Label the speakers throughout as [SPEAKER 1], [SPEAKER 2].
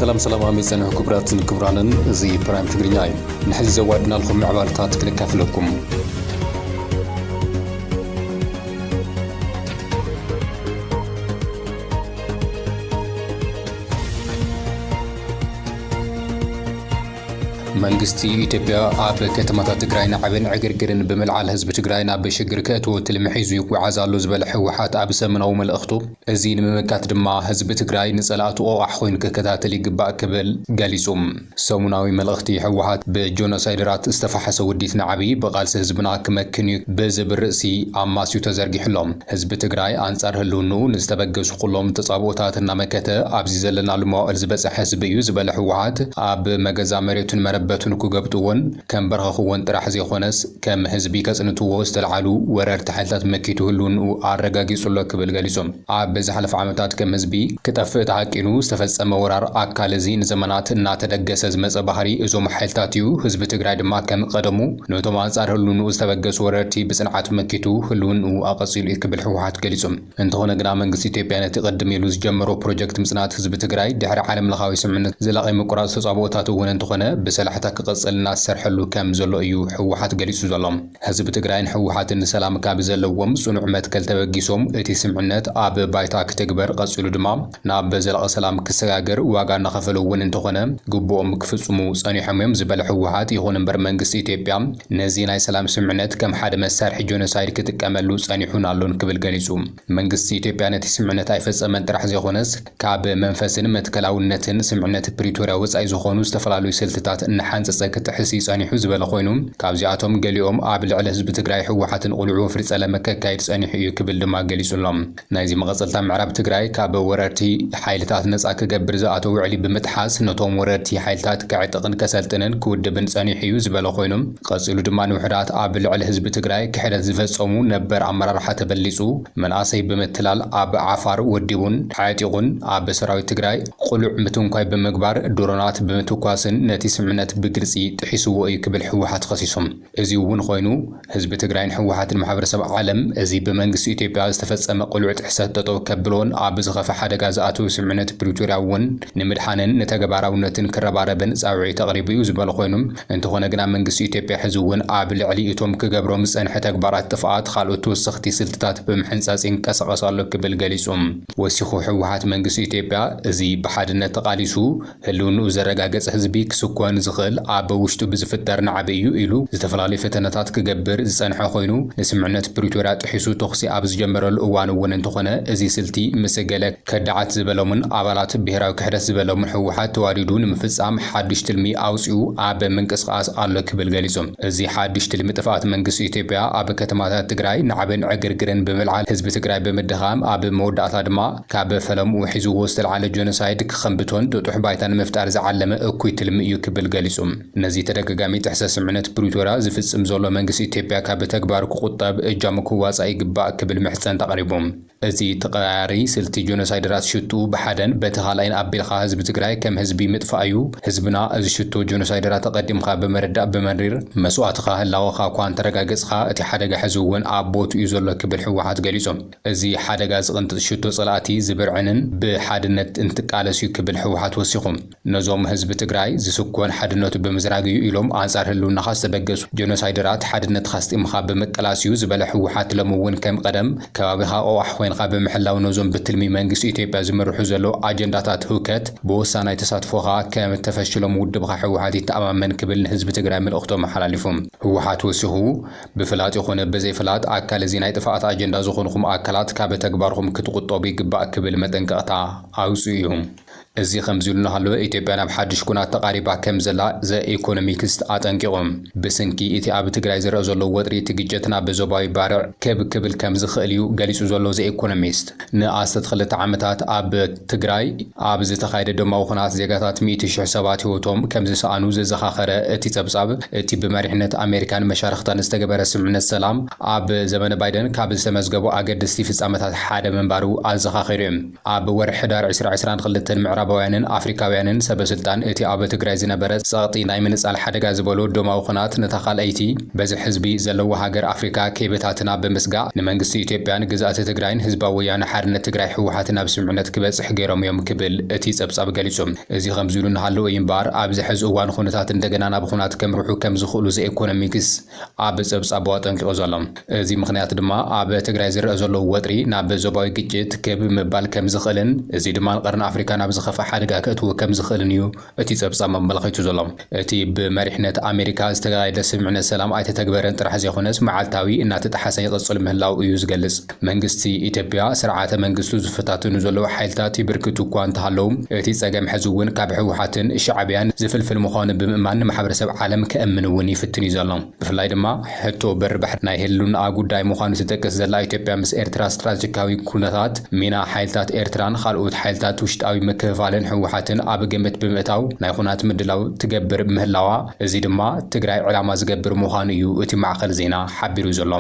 [SPEAKER 1] سلام عميزان كبرات كبرانا زي برايم تقريناي نحن زوادنا لكم معبارتات كلكاف لكم منغستي إثيوبيا عاب كتمات تግራይና ዓብን ዕግርግርን ብምልዓል ህዝቢ ትግራይና በሽግር ከእትዎ ትልምሒዙ ይጓዓዛሉ ዝበለ ሕወሓት ኣብ ሰምናዊ መልእኽቱ እዚ ንምምካት ድማ ህዝቢ ትግራይ ንጸላእቱ ኣዋሕ ኮይኑ ክከታተል ይግባእ ክብል ገሊጹም ሰሙናዊ መልእኽቲ ሕወሓት ብጆኖሳይደራት ዝተፋሐሰ ውዲትና ዓቢ በቃልሲ ህዝብና ክመክን በዝብል ርእሲ ኣማስዩ ተዘርጊሕሎም ህዝቢ ትግራይ አንጻር ህልውኑ ንዝተበገሱ ኩሎም ተጻብኦታትና መከተ ኣብዚ ዘለና ልማውዕል ዝበጽሐ ህዝቢ እዩ ዝበለ ሕወሓት ኣብ መገዛ መሬቱን መረበቱን ኩገብጡውን ከም በረኸኹውን ጥራሕ ዘይኾነስ ከም ህዝቢ ከጽንትዎ ዝተልዓሉ ወረርቲ ሓይልታት መኪቱ ህልውኑ ኣረጋጊጹሎ ክብል ገሊጹም ኣብ ዝሓለፈ ዓመታት ከም ህዝቢ ክጠፍእ ተሓቂኑ ዝተፈጸመ ወራር ኣካል እዚ ንዘመናት እናተደገሰ ዝመጸ ባህሪ እዞም ሓይልታት እዩ ህዝቢ ትግራይ ድማ ከም ቀደሙ ነቶም አንጻር ህልውኑ ዝተበገሱ ወረርቲ ብጽንዓት መኪቱ ህልውኑ ኣቐጺሉ ክብል ሕወሓት ገሊጹም እንተኾነ ግና መንግስቲ ኢትዮጵያ ነቲ ቅድም ኢሉ ዝጀመሮ ፕሮጀክት ምጽናት ህዝቢ ትግራይ ድሕሪ ዓለም ለኻዊ ስምምነት ዘላቒ ምቁራጽ ተጻብኦታት እውን እንተኾነ ብሰላሕታ ክቕጽልና ዝሰርሐሉ ከም ዘሎ እዩ ሕወሓት ገሊጹ ዘሎም ህዝቢ ትግራይን ሕወሓትን ሰላም ካብ ዘለዎም ጽኑዕ መትከል ተበጊሶም እቲ ስምምነት ኣብ ባይታ ክትግበር ቀጽሉ ድማ ናብ ዘላቒ ሰላም ክሰጋገር ዋጋ እናኸፈሉ እውን እንተኾነ ግቦኦም ክፍጽሙ ጸኒሖም እዮም ዝበለ ሕወሓት ይኹን እምበር መንግስቲ ኢትዮጵያ ነዚ ናይ ሰላም ስምምነት ከም ሓደ መሳርሒ ጆኖሳይድ ክጥቀመሉ ጸኒሑን ኣሎን ክብል ገሊጹ መንግስቲ ኢትዮጵያ ነቲ ስምምነት ኣይፈጸመን ጥራሕ ዘይኾነስ ካብ መንፈስን መትከላውነትን ስምምነት ፕሪቶሪያ ወጻኢ ዝኾኑ ዝተፈላለዩ ስልትታት ሓንጸጸ ክትሕሲ ጸኒሑ ዝበለ ኮይኑ ካብዚኣቶም ገሊኦም ኣብ ልዕሊ ህዝቢ ትግራይ ሕወሓትን ቁልዑ ፍርጸለ መከካይድ ጸኒሑ እዩ ክብል ድማ ገሊጹሎም ናይዚ መቐጸልታ ምዕራብ ትግራይ ካብ ወረርቲ ሓይልታት ነጻ ክገብር ዝኣተው ውዕሊ ብምጥሓስ ነቶም ወረርቲ ሓይልታት ክዕጥቕን ከሰልጥንን ክውድብን ጸኒሑ እዩ ዝበለ ኮይኑ ቀጺሉ ድማ ንውሕዳት ኣብ ልዕሊ ህዝቢ ትግራይ ክሕደት ዝፈጸሙ ነበር ኣመራርሓ ተበሊጹ መንኣሰይ ብምትላል ኣብ ዓፋር ወዲቡን ዓጢቑን ኣብ ሰራዊት ትግራይ ቁሉዕ ምትንኳይ ብምግባር ድሮናት ብምትኳስን ነቲ ስምምነት ብግልጺ ጥሒስዎ እዩ ክብል ሕወሓት ኸሲሶም እዚ እውን ኮይኑ ህዝቢ ትግራይን ሕወሓትን ማሕበረሰብ ዓለም እዚ ብመንግስቲ ኢትዮጵያ ዝተፈጸመ ቁልዕ ጥሕሰት ጠጠው ከብሎን ኣብ ዝኸፈ ሓደጋ ዝኣተው ስምምነት ፕሪቶሪያ እውን ንምድሓንን ንተግባራውነትን ክረባረብን ጻውዒት ተቕሪቡ እዩ ዝበለ ኮይኑ እንተኾነ ግና መንግስቲ ኢትዮጵያ ሕዚ እውን ኣብ ልዕሊ እቶም ክገብሮም ዝጸንሐ ተግባራት ጥፍኣት ካልኦት ተወሰኽቲ ስልትታት ብምሕንጻጽ ይንቀሳቐሱ ኣሎ ክብል ገሊጹም ወሲኹ ሕወሓት መንግስቲ ኢትዮጵያ እዚ ብሓድነት ተቓሊሱ ህልውኑ ዘረጋገጸ ህዝቢ ክስኮን ዝኽእል ኣብ ውሽጡ ብዝፍጠር ንዓቢ እዩ ኢሉ ዝተፈላለዩ ፈተነታት ክገብር ዝጸንሐ ኮይኑ ንስምምነት ፕሪቶሪያ ጥሒሱ ተኽሲ ኣብ ዝጀመረሉ እዋን እውን እንተኾነ እዚ ስልቲ ምስ ገለ ከዳዓት ዝበሎምን ኣባላት ብሄራዊ ክሕደት ዝበሎምን ሕወሓት ተዋዲዱ ንምፍጻም ሓድሽ ትልሚ ኣውፂኡ ኣብ ምንቅስቓስ ኣሎ ክብል ገሊጹም እዚ ሓድሽ ትልሚ ጥፍኣት መንግስቲ ኢትዮጵያ ኣብ ከተማታት ትግራይ ንዓብን ዕግርግርን ብምልዓል ህዝቢ ትግራይ ብምድኻም ኣብ መወዳእታ ድማ ካብ ፈለምኡ ሒዝዎ ዝተልዓለ ጆኖሳይድ ክኸንብቶን ጥጡሕ ባይታ ንምፍጣር ዝዓለመ እኩይ ትልሚ እዩ ክብል ገሊጹም ነዚ ተደጋጋሚ ጥሕሰት ስምምነት ፕሪቶሪያ ዝፍጽም ዘሎ መንግስቲ ኢትዮጵያ ካብ ተግባር ክቁጠብ እጃሙ ክዋጻእ ይግባእ ክብል ምሕጸን ተቕሪቦም እዚ ተቐያሪ ስልቲ ጆኖሳይደራት ሽቱ ብሓደን በቲ ካልኣይን ኣቢልኻ ህዝቢ ትግራይ ከም ህዝቢ ምጥፋእ እዩ ህዝብና እዚ ሽቶ ጆኖሳይደራት ተቐዲምካ ብምርዳእ ብመሪር መስዋዕትኻ ህላወኻ እኳ እንተረጋገጽካ እቲ ሓደጋ ሕዚ እውን ኣብ ቦቱ እዩ ዘሎ ክብል ሕወሓት ገሊጾም እዚ ሓደጋ ዝቕንጥጥ ሽቶ ጸላእቲ ዝብርዕንን ብሓድነት እንትቃለስ እዩ ክብል ሕወሓት ወሲኹም ነዞም ህዝቢ ትግራይ ዝስኮን ሓድነቱ ብምዝራግ እዩ ኢሎም አንጻር ህልውናኻ ዝተበገሱ ጆኖሳይደራት ሓድነትካ ስጢምካ ብምቅላስ እዩ ዝበለ ሕወሓት ሎም እውን ከም ቀደም ከባቢኻ ኣዋሕ ኮይንካ ብምሕላው ነዞም ብትልሚ መንግስቲ ኢትዮጵያ ዝመርሑ ዘለዉ ኣጀንዳታት ህውከት ብወሳናይ ተሳትፎኻ ከም ተፈሽሎም ውድብካ ሕወሓት ይተኣማመን ክብል ንህዝቢ ትግራይ መልእኽቶም ኣሓላሊፎም ሕወሓት ወሲኹ ብፍላጥ ይኹነ ብዘይፍላጥ ኣካል እዚ ናይ ጥፍኣት ኣጀንዳ ዝኾንኩም ኣካላት ካብ ተግባርኩም ክትቁጠቡ ይግባእ ክብል መጠንቀቕታ ኣውፅኡ እዩ እዚ ከምዚ ኢሉ እናሃለወ ኢትዮጵያ ናብ ሓድሽ ኩናት ተቓሪባ ከም ዘላ ዘኢኮኖሚክስ ኣጠንቂቖም ብስንኪ እቲ ኣብ ትግራይ ዝረአ ዘሎ ወጥሪ እቲ ግጭትና ብዞባዊ ባርዕ ክብል ከም ዝኽእል እዩ ገሊጹ ዘሎ ዘኢኮኖሚስት ንኣስታት 2 ዓመታት ኣብ ትግራይ ኣብ ዝተኻየደ ደማዊ ኩናት ዜጋታት 100,000 ሰባት ህይወቶም ከም ዝሰኣኑ ዘዘኻኸረ እቲ ጸብጻብ እቲ ብመሪሕነት ኣሜሪካን መሻርክታን ዝተገበረ ስምምነት ሰላም ኣብ ዘመነ ባይደን ካብ ዝተመዝገቡ ኣገደስቲ ፍጻመታት ሓደ ምንባሩ ኣዘኻኺሩ እዩ ኣብ ወርሒ ሕዳር 2022 ምዕራብ ምዕራባውያንን አፍሪካውያንን ሰበስልጣን እቲ ኣብ ትግራይ ዝነበረ ጸቕጢ ናይ ምንጻል ሓደጋ ዝበሎ ዶማዊ ኹናት ነታ ካልአይቲ በዚ ህዝቢ ዘለዎ ሃገር ኣፍሪካ ከይበታትና ብምስጋእ ንመንግስቲ ኢትዮጵያን ግዛእቲ ትግራይን ህዝባዊ ወያነ ሓርነት ትግራይ ሕወሓትን ኣብ ስምዕነት ክበጽሕ ገይሮም እዮም ክብል እቲ ጸብጻብ ገሊጹ እዚ ከምዚ ኢሉ እናሃለወ እምበር ኣብዚ ሕዚ እዋን ኹነታት እንደገና ናብ ኹናት ከምርሑ ከም ዝኽእሉ ዘኢኮኖሚክስ ኣብ ጸብጻብ ኣጠንቂቑ ዘሎ እዚ ምኽንያት ድማ ኣብ ትግራይ ዝረአ ዘሎ ወጥሪ ናብ ዞባዊ ግጭት ምባል ከም ዝኽእልን እዚ ድማ ቀርኒ ኣፍሪካ ናብ ዝኸፋ ሓደጋ ከእትዎ ከም ዝኽእልን እዩ እቲ ጸብጻብ መመልከቱ ዘሎ እቲ ብመሪሕነት ኣሜሪካ ዝተካየደ ስምምዕነት ሰላም ኣይተተግበረን ጥራሕ ዘይኮነስ መዓልታዊ እናተጣሓሰ ይቕጽል ምህላው እዩ ዝገልጽ መንግስቲ ኢትዮጵያ ስርዓተ መንግስቱ ዝፈታትኑ ዘለዉ ሓይልታት ይብርክቱ እኳ እንተሃለዉ እቲ ጸገም ሕዚ እውን ካብ ሕወሓትን ሻዕብያን ዝፍልፍል ምዃኑ ብምእማን ማሕበረሰብ ዓለም ከእምን እውን ይፍትን እዩ ዘሎ ብፍላይ ድማ ሕቶ በር ባሕሪ ናይ ህልውና ጉዳይ ምዃኑ ትጠቅስ ዘላ ኢትዮጵያ ምስ ኤርትራ ስትራቴጂካዊ ኩነታት ሚና ሓይልታት ኤርትራን ካልኦት ሓይልታት ውሽጣዊ ምክፍፋልን ሕወሓትን ኣብ ገመት ብምእታው ናይ ኹናት ምድላው ትገብር ምህላዋ እዚ ድማ ትግራይ ዕላማ ዝገብር ምዃኑ እዩ እቲ ማዕከል ዜና ሓቢሩ ዘሎ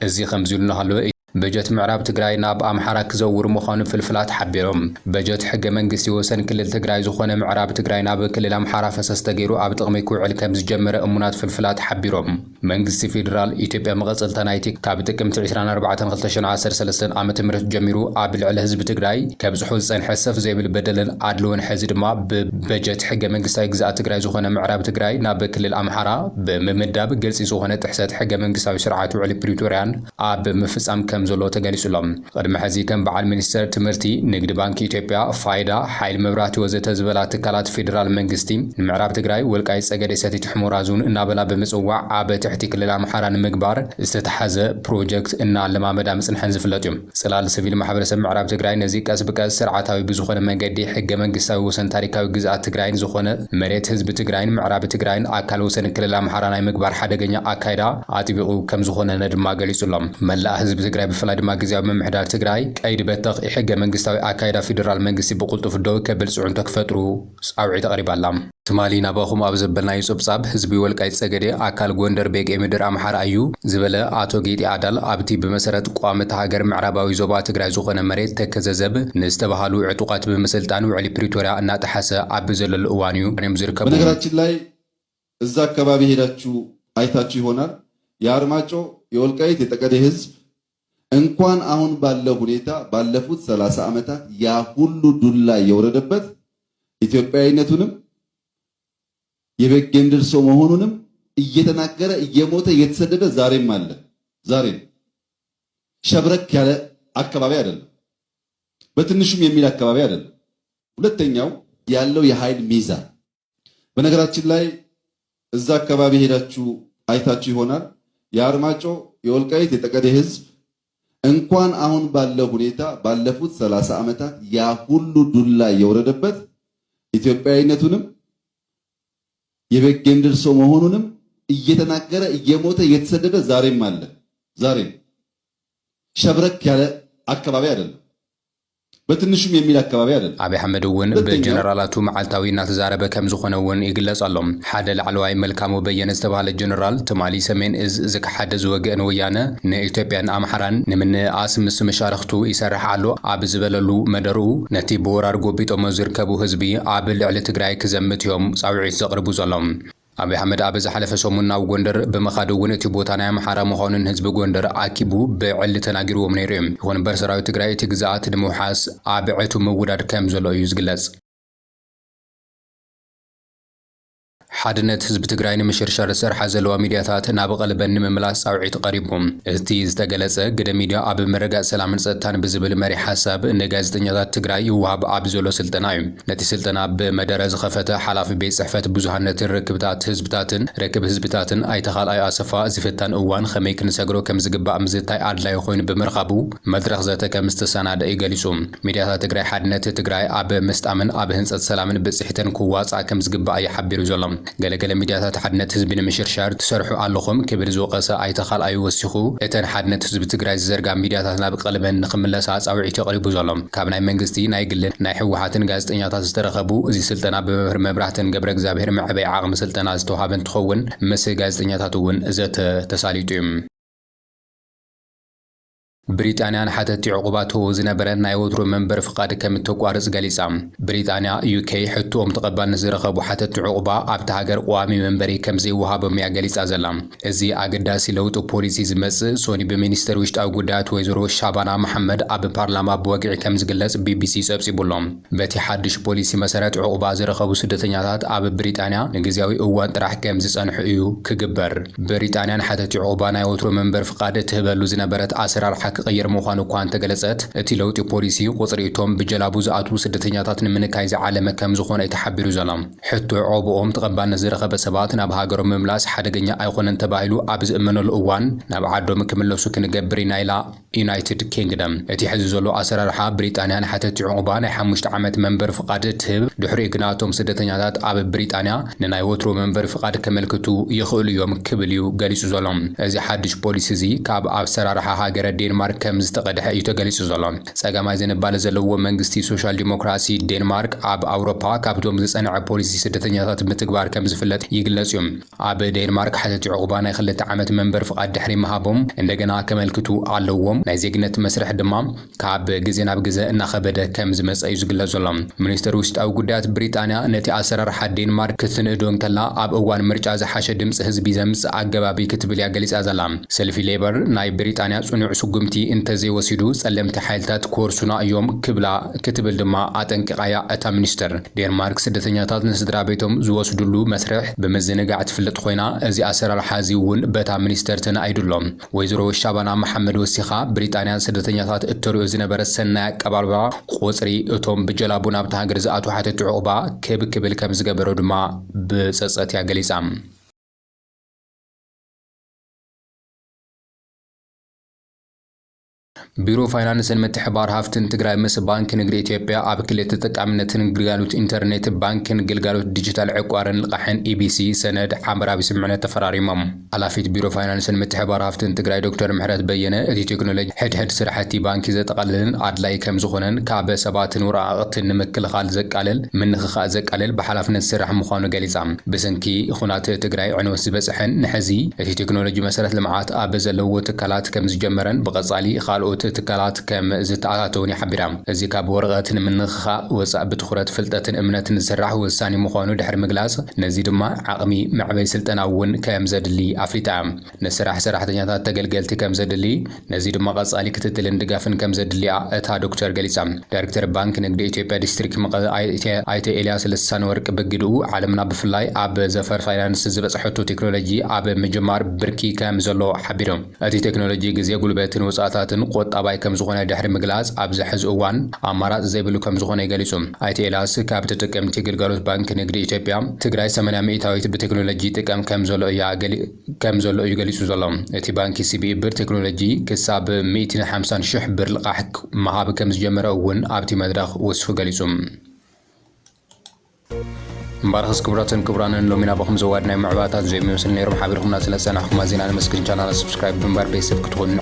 [SPEAKER 1] እዚ ከምዚ ኢሉ እናሃለወ በጀት ምዕራብ ትግራይ ናብ ኣምሓራ ክዘውር ምዃኑ ፍልፍላት ሓቢሮም በጀት ሕገ መንግስቲ ወሰን ክልል ትግራይ ዝኾነ ምዕራብ ትግራይ ናብ ክልል ኣምሓራ ፈሰስ ተገይሩ ኣብ ጥቕሚ ክውዕል ከም ዝጀመረ እሙናት ፍልፍላት ሓቢሮም መንግስቲ ፌደራል ኢትዮጵያ መቐጸልታ ናይቲ ካብ ጥቅምቲ 24/2013 ዓ.ም ጀሚሩ ኣብ ልዕሊ ህዝቢ ትግራይ ከብጽሑ ዝጸንሐ ሰፍ ዘይብል በደልን ኣድልዎን ሕዚ ድማ ብበጀት ሕገ መንግስታዊ ግዛእ ትግራይ ዝኾነ ምዕራብ ትግራይ ናብ ክልል ኣምሓራ ብምምዳብ ግልጺ ዝኾነ ጥሕሰት ሕገ መንግስታዊ ስርዓት ውዕሊ ፕሪቶርያን ኣብ ምፍጻም ዘሎ ተገሊጹሎም ቅድሚ ሕዚ ከም በዓል ሚኒስተር ትምህርቲ ንግዲ ባንኪ ኢትዮጵያ ፋይዳ ሓይል መብራህቲ ወዘተ ዝበላ ትካላት ፌደራል መንግስቲ ንምዕራብ ትግራይ ወልቃይት ጸገዴ ሰቲት ሕሞራ ዞን እናበላ ብምጽዋዕ ኣብ ትሕቲ ክልል ኣምሓራ ንምግባር ዝተተሓዘ ፕሮጀክት እናለማመዳ ምጽንሐን ዝፍለጥ እዩ ጽላል ሲቪል ማሕበረሰብ ምዕራብ ትግራይ ነዚ ቀስ ብቀስ ስርዓታዊ ብዝኾነ መንገዲ ሕገ መንግስታዊ ወሰን ታሪካዊ ግዛኣት ትግራይን ዝኾነ መሬት ህዝቢ ትግራይን ምዕራብ ትግራይን ኣካል ወሰን ክልል ኣምሓራ ናይ ምግባር ሓደገኛ ኣካይዳ ኣጥቢቑ ከም ዝኾነ ድማ ገሊጹሎም መላእ ህዝቢ ትግራይ ብፍላይ ድማ ግዚያዊ ምምሕዳር ትግራይ ቀይዲ በተኽ ሕገ መንግስታዊ ኣካይዳ ፌደራል መንግስቲ ብቁልጡፍ ደው ከብል ጽዑንቶ ክፈጥሩ ጻውዒት ተቐሪባላ ትማሊ ናባኹም ኣብ ዘበልናዩ ጽብጻብ ህዝቢ ወልቃይት ጸገዴ ኣካል ጎንደር ቤጌ ምድር ኣምሓራ እዩ ዝበለ ኣቶ ጌጤ ኣዳል ኣብቲ ብመሰረት ቋመት ሃገር ምዕራባዊ ዞባ ትግራይ ዝኾነ መሬት ተከዘዘብ ንዝተባሃሉ ዕጡቃት ብምስልጣን ውዕሊ ፕሪቶሪያ እናጠሓሰ ኣብ ዘለሉ እዋን እዩ እኔም ዝርከቡ
[SPEAKER 2] በነገራችን ላይ እዛ አካባቢ ሄዳችሁ አይታችሁ ይሆናል የአርማጮ የወልቃይት የጠገዴ ህዝብ እንኳን አሁን ባለው ሁኔታ ባለፉት 30 ዓመታት ያ ሁሉ ዱላ የወረደበት ኢትዮጵያዊነቱንም የበጌምድር ሰው መሆኑንም እየተናገረ እየሞተ እየተሰደደ ዛሬም አለ ዛሬም ሸብረክ ያለ አካባቢ አይደለም በትንሹም የሚል አካባቢ አይደለም ሁለተኛው ያለው የኃይል ሚዛን በነገራችን ላይ እዛ አካባቢ ሄዳችሁ አይታችሁ ይሆናል የአርማጮ የወልቃይት የጠገዴ ህዝብ እንኳን አሁን ባለው ሁኔታ ባለፉት 30 ዓመታት ያ ሁሉ ዱላ የወረደበት ኢትዮጵያዊነቱንም የበጌምድር ሰው መሆኑንም እየተናገረ እየሞተ እየተሰደደ ዛሬም አለ ዛሬም ሸብረክ ያለ አካባቢ አይደለም በትንሹም የሚል አካባቢ አይደለም
[SPEAKER 1] አብይ አህመድ ወን በጀነራላቱ መዓልታዊና ተዛረበ ከም ዝኾነውን ይግለጻሎም ሓደ ላዕለዋይ መልካሙ በየነ ዝተባሃለ ጀነራል ትማሊ ሰሜን እዝ ዝከሓደ ዝወገአን ወያነ ንኢትዮጵያን ኣምሓራን ንምንኣስ ምስ መሻርክቱ ይሰርሕ ኣሎ ኣብ ዝበለሉ መደሩ ነቲ ብወራር ጎቢጦም ዝርከቡ ህዝቢ ኣብ ልዕሊ ትግራይ ክዘምት እዮም ጻውዒት ዘቕርቡ ዘሎም አብይ አህመድ ኣብ ዝሓለፈ ሰሙን ናብ ጎንደር ብምኻድ እውን እቲ ቦታ ናይ ኣምሓራ ምዃኑን ህዝቢ ጎንደር ኣኪቡ ብዕሊ ተናጊርዎም ነይሩ እዮም ይኹን እምበር ሰራዊት ትግራይ እቲ ግዛኣት ንምውሓስ ኣብ ዕቱ ምውዳድ ከም ዘሎ እዩ ዝግለጽ ሓድነት ህዝቢ ትግራይ ንምሽርሻር ዝሰርሓ ዘለዋ ሚድያታት ናብ ቀልበን ንምምላስ ጻውዒት ቀሪቦም እቲ ዝተገለጸ ግደ ሚድያ ኣብ መረጋፅ ሰላምን ጸጥታን ብዝብል መሪ ሓሳብ ንጋዜጠኛታት ትግራይ ይወሃብ ኣብ ዘሎ ስልጠና እዩ ነቲ ስልጠና ብመደረ ዝኸፈተ ሓላፊ ቤት ጽሕፈት ብዙሃነትን ርክብታት ህዝብታትን ኣይተኻልኣይ ኣሰፋ ዝፍታን እዋን ከመይ ክንሰግሮ ከም ዝግባእ ምዝታይ ኣድላይ ኮይኑ ብምርኻቡ መድረኽ ዘተ ከም ዝተሰናደ ይገሊጹ ሚድያታት ትግራይ ሓድነት ትግራይ ኣብ ምስጣምን ኣብ ህንጸት ሰላምን ብጽሕተን ክዋጻእ ከም ዝግባእ ይሓቢሩ ዘሎም ገለገለ ሚድያታት ሓድነት ህዝቢ ንምሽርሻር ትሰርሑ ኣለኹም ክብል ዝወቀሰ ኣይተኻልኣይ ወሲኹ እተን ሓድነት ህዝቢ ትግራይ ዝዘርጋ ሚድያታት ናብ ቀልበን ንኽምለሳ ጻውዒት የቕሪቡ ዘሎም ካብ ናይ መንግስቲ ናይ ግልን ናይ ሕወሓትን ጋዜጠኛታት ዝተረኸቡ እዚ ስልጠና ብመምህር መብራህትን ገብረ እግዚአብሔር መዕበይ ዓቕሚ ስልጠና ዝተዋሃበ እንትኸውን ምስ ጋዜጠኛታት እውን ዘተ ተሳሊጡ እዩ بريطانيا حتى عقوبات هو زنبرت ناي وترو منبر فقاد كم تقارص غليصا بريطانيا يوكي حتى تقبل نزرخبو حتى عقوبه ابت هاجر قوامي منبري كم زي وهاب ميا غليصا زلام ازي اگداسي لوط بوليسي زمص سوني بمينستر وشطاو ጉዳያት ወይዘሮ ሻባና መሐመድ ኣብ ፓርላማ በወግዒ ከም ዝግለጽ ቢቢሲ ጸብጺቡሎም በቲ ሓድሽ ፖሊሲ መሰረት ዕቁባ ዝረኸቡ ስደተኛታት ኣብ ብሪጣንያ ንግዚያዊ እዋን ጥራሕ ከም ዝጸንሑ እዩ ክግበር ብሪጣንያን ሓተቲ ዕቁባ ናይ ወትሮ መንበር ፍቃድ ትህበሉ ዝነበረት ኣሰራርሓ ክቕይር ምዃኑ እኳ እንተገለጸት እቲ ለውጢ ፖሊሲ ቁጽሪ እቶም ብጀላቡ ዝኣትዉ ስደተኛታት ንምንካይ ዝዓለመ ከም ዝኾነ ተሓቢሩ ዘሎ ሕቶ ዕቁብኦም ተቐባልነት ዝረኸበ ሰባት ናብ ሃገሮም ምምላስ ሓደገኛ ኣይኮነን ተባሂሉ ኣብ ዝእመነሉ እዋን ናብ ዓዶም ክምለሱ ክንገብር ናይላ ዩናይትድ ኪንግደም እቲ ሕዚ ዘሎ ኣሰራርሓ ብሪጣንያን ሓተቲ ዕቁባ ናይ 5 ዓመት መንበር ፍቃድ ትህብ ድሕሪ ግናቶም ስደተኛታት ኣብ ብሪጣንያ ንናይ ወትሮ መንበር ፍቃድ ከመልክቱ ይኽእሉ እዮም ክብል እዩ ገሊጹ ዘሎ እዚ ሓድሽ ፖሊሲ እዚ ካብ ኣሰራርሓ ሃገረ ዴንማርክ ከም ዝተቐድሐ እዩ ተገሊጹ ዘሎ ጸጋማይ ዝንባለ ዘለዎ መንግስቲ ሶሻል ዲሞክራሲ ዴንማርክ ኣብ ኣውሮፓ ካብቶም ዝጸንዐ ፖሊሲ ስደተኛታት ምትግባር ከም ዝፍለጥ ይግለጽ እዩ ኣብ ዴንማርክ ሓተቲ ዕቁባ ናይ 2 ዓመት መንበር ፍቃድ ድሕሪ መሃቦም እንደገና ከመልክቱ ኣለዎም ናይ ዜግነት መስርሕ ድማ ካብ ግዜ ናብ ግዜ እናኸበደ ከም ዝመጽ እዩ ዝግለጽ ዘሎ ሚኒስትር ውሽጣዊ ጉዳያት ብሪጣንያ ነቲ ኣሰራርሓ ዴንማርክ ክትንእዶን ከላ ኣብ እዋን ምርጫ ዝሓሸ ድምፂ ህዝቢ ዘምጽ ኣገባቢ ክትብል ያገሊጻ ዘላ ሰልፊ ሌበር ናይ ብሪጣንያ ጽኑዕ ስጉምቲ እንተዘይወሲዱ ጸለምቲ ሓይልታት ኮርሱና እዮም ክትብል ድማ ኣጠንቂቓያ እታ ሚኒስትር ዴንማርክ ስደተኛታት ንስድራ ቤቶም ዝወስዱሉ መስርሕ ብምዝንጋዕ ትፍለጥ ኮይና እዚ ኣሰራርሓ እዚ እውን በታ ሚኒስትር ተናኢዱሎም ወይዘሮ ሻባና መሐመድ ወሲኻ ብሪጣንያ ስደተኛታት እተርእዮ ዝነበረ ሰናይ ኣቀባብላ ቁጽሪ እቶም ብጀላቡ ናብቲ ሃገር ዝኣትዉ ሓተቲ ዕቁባ ክብል ከም ዝገበሮ ድማ ብጸጸት ያገሊጻ ቢሮ ፋይናንስን ምትሕባር ሃፍትን ትግራይ ምስ ባንክ ንግዲ ኢትዮጵያ ኣብ ክልተ ተጠቃምነትን ግልጋሎት ኢንተርኔት ባንክን ግልጋሎት ዲጂታል ዕቋርን ልቃሕን ኢቢሲ ሰነድ ሓበራዊ ስምምዕነት ተፈራሪሞም ሓላፊት ቢሮ ፋይናንስን ምትሕባር ሃፍትን ትግራይ ዶክተር ምሕረት በየነ እቲ ቴክኖሎጂ ሕድሕድ ስራሕቲ ባንኪ ዘጠቃልልን ኣድላይ ከም ዝኾነን ካብ ሰባትን ወራቕትን ንምክልኻል ዘቃልል ምንኽኻእ ዘቃልል ብሓላፍነት ስራሕ ምዃኑ ገሊጻ ብሰንኪ ኩናት ትግራይ ዕንወት ዝበጽሕን ንሕዚ እቲ ቴክኖሎጂ መሰረት ልምዓት ኣብ ዘለዎ ትካላት ከም ዝጀመረን ብቐጻሊ ካልኦት ትካላት ከም ዝተኣታተውን ይሕብራ እዚ ካብ ወረቐት ንምንኽኻእ ወጻእ ብትኹረት ፍልጠትን እምነትን ዝስራሕ ውሳኔ ምዃኑ ድሕሪ ምግላጽ ነዚ ድማ ዓቕሚ መዕበይ ስልጠና እውን ከም ዘድሊ ኣፍሊጣ ንስራሕ ሰራሕተኛታት ተገልገልቲ ከም ዘድሊ ነዚ ድማ ቀጻሊ ክትትልን ድጋፍን ከም ዘድልያ እታ ዶክተር ገሊጻ ዳይሬክተር ባንክ ንግዲ ኢትዮጵያ ዲስትሪክት መቐለ ኣይተ ኤልያስ ልሳን ወርቂ በግድኡ ዓለምና ብፍላይ ኣብ ዘፈር ፋይናንስ ዝበጽሐቶ ቴክኖሎጂ ኣብ ምጅማር ብርኪ ከም ዘሎ ሓቢሮም እቲ ቴክኖሎጂ ግዜ ጉልበትን ወጻእታትን ቆጣባይ ከም ዝኾነ ድሕሪ ምግላጽ ኣብ ዝሕዚ እዋን ኣማራጽ ዘይብሉ ከም ዝኾነ ይገሊጹ ኣይተ ኤልያስ ካብ ተጠቀምቲ ግልጋሎት ባንክ ንግዲ ኢትዮጵያ ትግራይ 80% ብቴክኖሎጂ ጥቀም ከም ዘሎ እዩ ገሊጹ ዘሎ እቲ ባንኪ ሲቢኢ ብር ቴክኖሎጂ ክሳብ 150,000 ብር ልቃሕ መሃብ ከም ዝጀመረ እውን ኣብቲ መድረኽ ወሲኹ ገሊጹ مبارخ كبراتن كبرانن لومينا بخم زواد ناي معلومات زي ما يوصل نيرم حابركم ناس لسنة حكومة زينا نمسكن شانل سبسكرايب بمبار بيسب كتغن